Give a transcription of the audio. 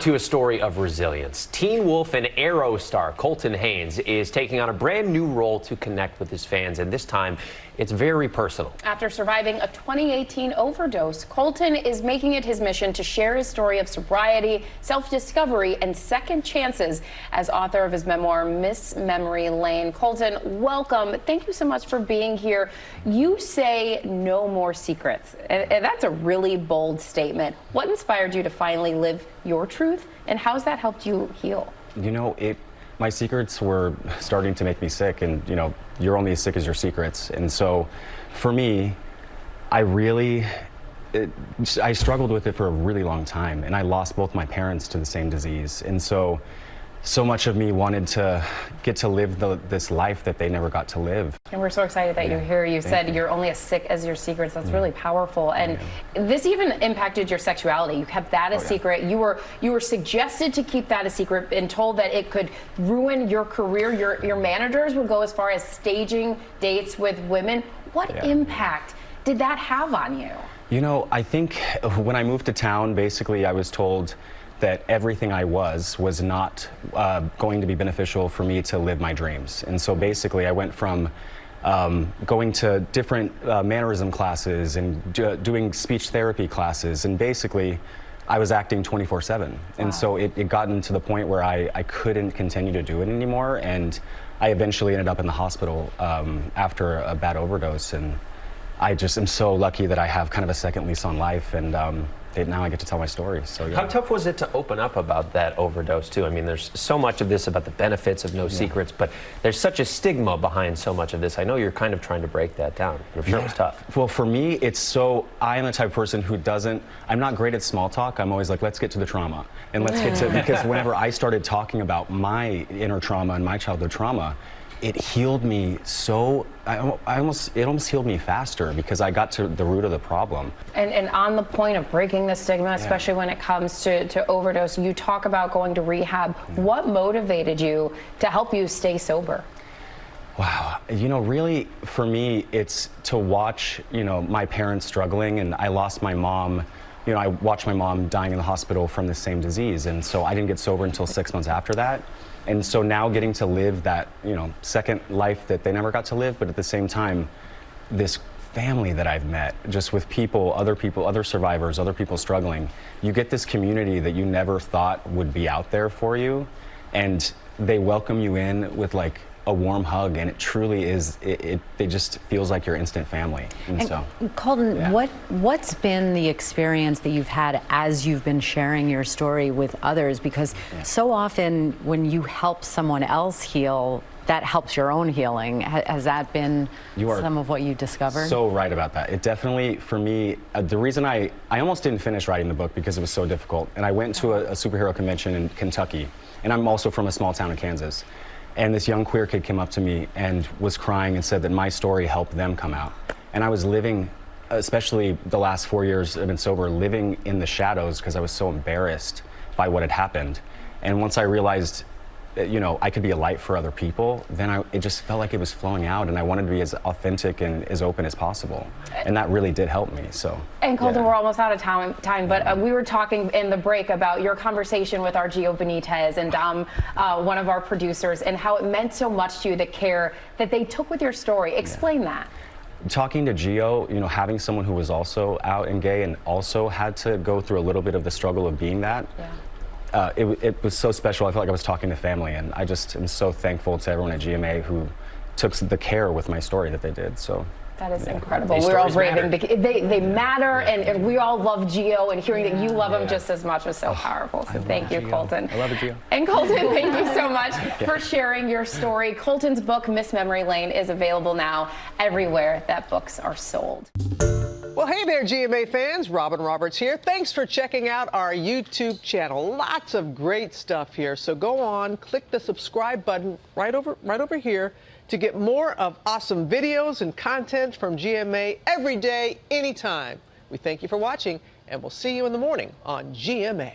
To a story of resilience. Teen Wolf and Arrow star Colton Haynes is taking on a brand new role to connect with his fans, and this time it's very personal. After surviving a 2018 overdose, Colton is making it his mission to share his story of sobriety, self-discovery, and second chances as author of his memoir, Miss Memory Lane. Colton, welcome. Thank you so much for being here. You say no more secrets, and that's a really bold statement. What inspired you to finally live your truth, and how's that helped you heal? You know, my secrets were starting to make me sick, and you know, you're only as sick as your secrets. And so for me, I struggled with it for a really long time, and I lost both my parents to the same disease. And so much of me wanted to get to live this life that they never got to live. And we're so excited that you're here. You said you're only as sick as your secrets. That's really powerful. And this even impacted your sexuality. You kept that a secret. You were suggested to keep that a secret and told that it could ruin your career. Your managers would go as far as staging dates with women. What impact did that have on you? You know, I think when I moved to town, basically I was told that everything I was not going to be beneficial for me to live my dreams. And so basically I went from going to different mannerism classes and doing speech therapy classes, and basically I was acting 24/7. And so it gotten to the point where I couldn't continue to do it anymore, and I eventually ended up in the hospital after a bad overdose. And I just am so lucky that I have kind of a second lease on life, and now I get to tell my story. So yeah. How tough was it to open up about that overdose too? I mean, there's so much of this about the benefits of no secrets, but there's such a stigma behind so much of this. I know you're kind of trying to break that down, but I'm sure it was tough. Well, for me, I am the type of person who I'm not great at small talk. I'm always like, let's get to the trauma, and let's get to, because whenever I started talking about my inner trauma and my childhood trauma, it healed me so, it almost healed me faster because I got to the root of the problem. And on the point of breaking the stigma, especially when it comes to overdose, you talk about going to rehab. What motivated you to help you stay sober? Wow, you know, really for me, it's to watch, you know, my parents struggling, and I lost my mom. You know, I watched my mom dying in the hospital from the same disease, and so I didn't get sober until 6 months after that. And so now getting to live that, you know, second life that they never got to live, but at the same time, this family that I've met, just with people, other survivors, other people struggling, you get this community that you never thought would be out there for you, and they welcome you in with like a warm hug, and it truly is, it just feels like your instant family. And so, Colton, what's been the experience that you've had as you've been sharing your story with others? Because so often when you help someone else heal, that helps your own healing. Has that been some of what you discovered? So right about that. It definitely, for me, the reason I almost didn't finish writing the book because it was so difficult. And I went to a superhero convention in Kentucky, and I'm also from a small town in Kansas. And this young queer kid came up to me and was crying and said that my story helped them come out. And I was living, especially the last 4 years I've been sober, living in the shadows because I was so embarrassed by what had happened. And once I realized that, you know, I could be a light for other people, then it just felt like it was flowing out, and I wanted to be as authentic and as open as possible. And that really did help me, so. And Colton, we're almost out of time, but we were talking in the break about your conversation with our Gio Benitez and one of our producers, and how it meant so much to you, the care that they took with your story. Explain that. Talking to Gio, you know, having someone who was also out and gay and also had to go through a little bit of the struggle of being that, it was so special. I felt like I was talking to family, and I just am so thankful to everyone at GMA who took the care with my story that they did. So that is incredible. We're all raving. They matter, and we all love Gio, and hearing that you love him just as much was so powerful. So thank you, Colton. I love it, Gio. And Colton, thank you so much for sharing your story. Colton's book, Miss Memory Lane, is available now everywhere that books are sold. Well, hey there, GMA fans. Robin Roberts here. Thanks for checking out our YouTube channel. Lots of great stuff here. So go on, click the subscribe button right over here to get more of awesome videos and content from GMA every day, anytime. We thank you for watching, and we'll see you in the morning on GMA.